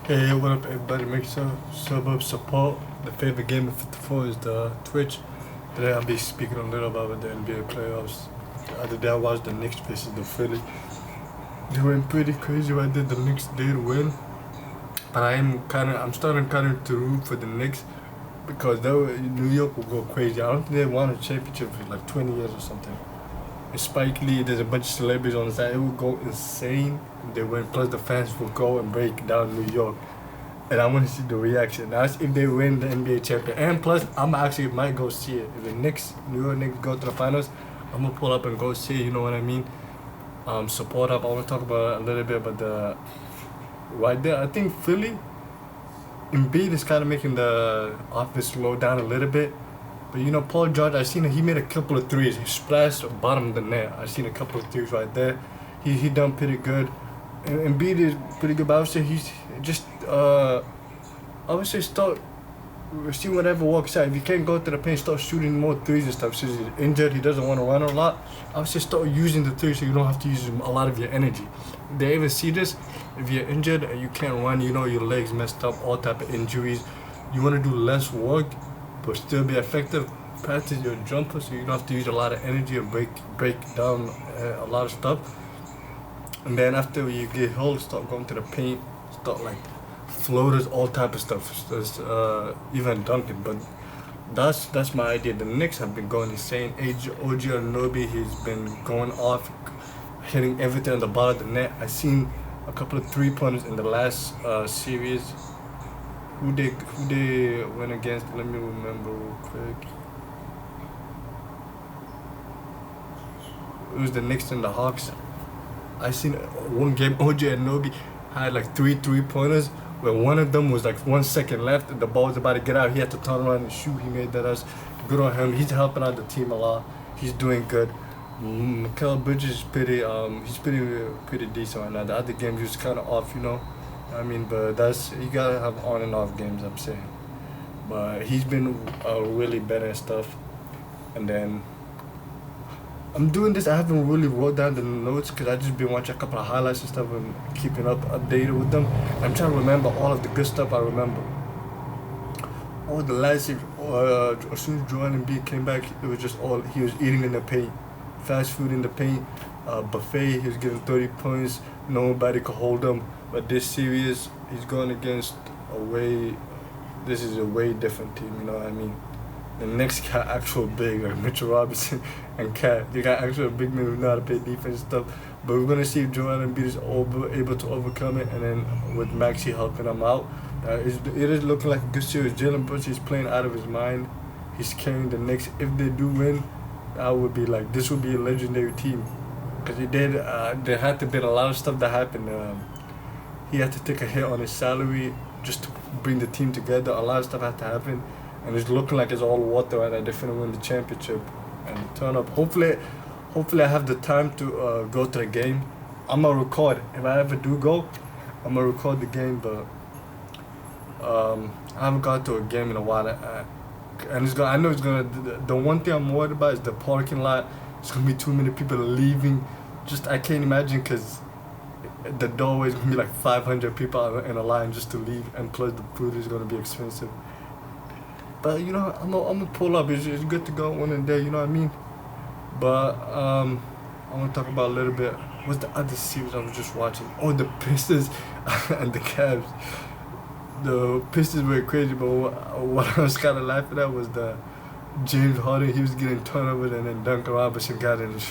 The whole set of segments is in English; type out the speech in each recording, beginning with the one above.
Hey, what up, everybody? Make sure sub up, support. The favorite game of 54 is the Twitch. Today I'll be speaking a little about the NBA playoffs. The other day I watched the Knicks versus the Philly. They went pretty crazy right there. The Knicks did win, but I'm starting kind of to root for the Knicks because New York will go crazy. I don't think they won a championship for like 20 years or something. And Spike Lee, there's a bunch of celebrities on the side. It will go insane. They win. Plus the fans will go and break down New York. And I want to see the reaction. That's if they win the NBA championship. And plus, I'm actually might go see it. If the New York Knicks go to the finals, I'm gonna pull up and go see it. You know what I mean? Support up. I want to talk about a little bit about the right there. I think Philly, Embiid is kind of making the offense slow down a little bit. But Paul George, I seen he made a couple of threes. He splashed bottom of the net. I seen a couple of threes right there. He done pretty good. And Embiid is pretty good, but I would say he's just I would say start see whatever works out. If you can't go to the paint, start shooting more threes and stuff. Since he's injured, he doesn't want to run a lot. I would say start using the threes so you don't have to use a lot of your energy. They even see this. If you're injured and you can't run, your legs messed up, all type of injuries. You want to do less work, but still be effective. Practice your jumper so you don't have to use a lot of energy and break down a lot of stuff. And then after you get hold, start going to the paint, start like floaters, all type of stuff. There's, even dunking, but that's my idea. The Knicks have been going insane. OG Anunoby, he's been going off, hitting everything on the bottom of the net. I seen a couple of 3-pointers in the last series. Who they went against? Let me remember real quick. It was the Knicks and the Hawks. I seen one game OG Anunoby had like 3-pointers where one of them was like 1 second left and the ball was about to get out. He had to turn around and shoot. He made that us good on him. He's helping out the team a lot. He's doing good. Mikal Bridges is he's pretty decent right now. The other games he was kind of off, I mean, but you gotta have on and off games. I'm saying, but he's been really better and stuff. And then I'm doing this. I haven't really wrote down the notes because I just been watching a couple of highlights and stuff and keeping updated with them. I'm trying to remember all of the good stuff I remember. All the last year, as soon as Joel Embiid came back, it was just all he was eating in the paint, fast food in the paint, buffet. He was getting 30 points. Nobody could hold him. But this series, he's going against this is a way different team. You know what I mean? The Knicks got actual big, like Mitchell Robinson and Cat. They got actual big men who know how to play defense and stuff. But we're going to see if Joel Embiid is able to overcome it. And then with Maxey helping him out, it is looking like a good series. Jalen Brunson is playing out of his mind. He's carrying the Knicks. If they do win, this would be a legendary team. Because there had to be a lot of stuff that happened. He had to take a hit on his salary just to bring the team together. A lot of stuff had to happen. And it's looking like it's all water right now. They're finna win the championship and turn up. Hopefully I have the time to go to the game. I'm gonna record. If I ever do go, I'm gonna record the game. But I haven't gone to a game in a while. And I know it's gonna. The one thing I'm worried about is the parking lot. It's gonna be too many people leaving. I can't imagine because the doorway is gonna be like 500 people in a line just to leave, and plus the food is gonna be expensive. But I'm gonna pull up. It's good to go one day. You know what I mean? But I want to talk about a little bit. What's the other series I was just watching? Oh, the Pistons and the Cavs. The Pistons were crazy, but what I was kind of laughing at was the James Harden. He was getting turnovers, and then Duncan Robinson got in his.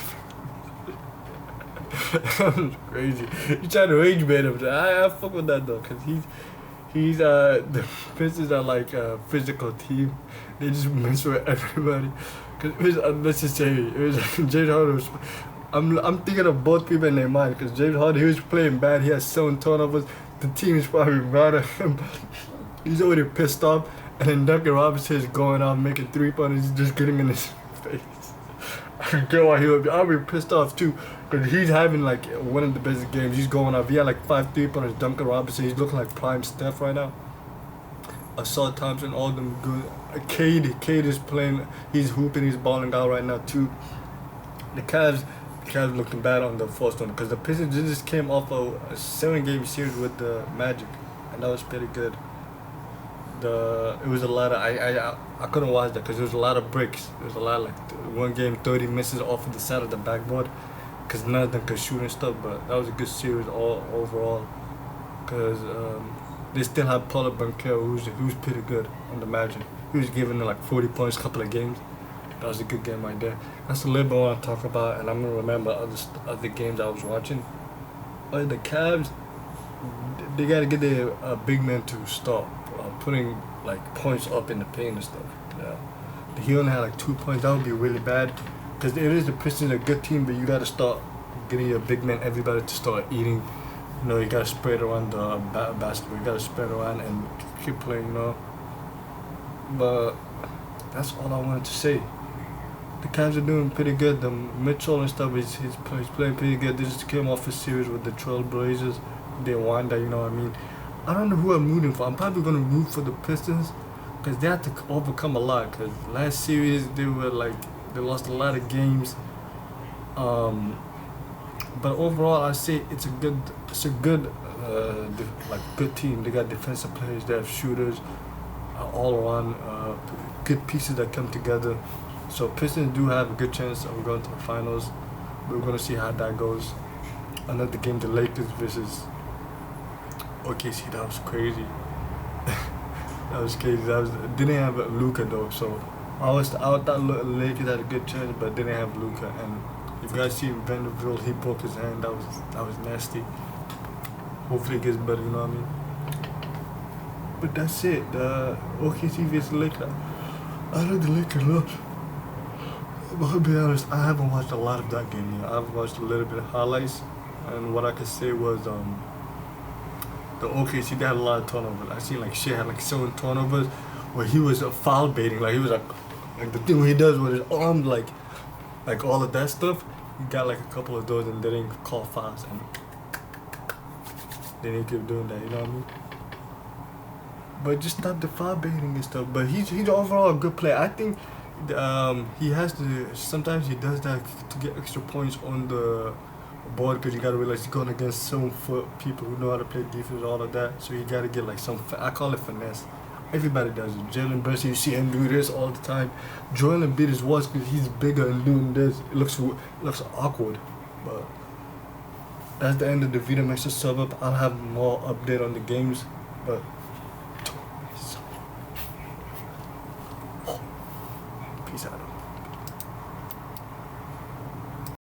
That was crazy. He tried to rage bait him. I fuck with that though, cause the Pistons are like a physical team. They just mess with everybody. Cause it was unnecessary. It was James Harden was. I'm thinking of both people in their mind. Cause James Harden, he was playing bad. He had 7 turnovers. The team is probably mad at him. He's already pissed off. And then Duncan Robinson is going out making 3-pointers. He's just getting in his face. I don't care why he would be. I'll be pissed off too. Because he's having like one of the best games. He's going off. He had like 5 3-pointers. Duncan Robinson, he's looking like prime Steph right now. Assault Thompson, all of them good. Cade is playing. He's hooping. He's balling out right now too. The Cavs looking bad on the first one because the Pistons just came off a 7-game series with the Magic, and that was pretty good. It was a lot of I couldn't watch that because there was a lot of breaks. There was a lot like one game 30 misses off of the side of the backboard because none of them could shoot and stuff. But that was a good series all overall because they still have Paulo Banquero who's pretty good on the Magic. He was giving them like 40 points a couple of games. That was a good game right there. That's a little bit I want to talk about, and I'm gonna remember other games I was watching. The Cavs, they gotta get their big man to stop putting like points up in the paint and stuff. Yeah, he only had like 2 points. That would be really bad, because it is the Pistons a good team, but you gotta start getting your big man, everybody to start eating. You know, you gotta spread around the basketball. You gotta spread around and keep playing. You know, but that's all I wanted to say. The Cavs are doing pretty good. The Mitchell and stuff he's playing pretty good. They just came off a series with the Trailblazers. They won that, you know what I mean. I don't know who I'm rooting for. I'm probably gonna root for the Pistons because they had to overcome a lot. Because last series they lost a lot of games. But overall, I say it's a good good team. They got defensive players. They have shooters, all around good pieces that come together. So Pistons do have a good chance of going to the finals. We're gonna see how that goes. Another game, the Lakers versus OKC. That was crazy. That was crazy. Didn't have Luka though, so I thought Lakers had a good chance, but didn't have Luka. And if you guys see Vanderbilt, he broke his hand. That was nasty. Hopefully it gets better. You know what I mean? But that's it. The OKC versus Lakers. I know the Lakers lost. But to be honest, I haven't watched a lot of that game yet. I've watched a little bit of highlights, and what I could say was the OKC, they had a lot of turnovers. I seen like Shea had like 7 turnovers where he was foul baiting. Like he was like the thing he does with his arm, like all of that stuff. He got like a couple of those and they didn't call fouls, and they didn't keep doing that. You know what I mean? But just stop the foul baiting and stuff. But he's overall a good player. I think. He has to. Sometimes he does that to get extra points on the board because you gotta realize he's going against 7-foot people who know how to play defense, all of that. So you gotta get like some. I call it finesse. Everybody does it. Jalen Brunson, you see him do this all the time. Joel Embiid is worse because he's bigger and doing this. It looks awkward, but that's the end of the video. Make sure to sub up. I'll have more update on the games, but.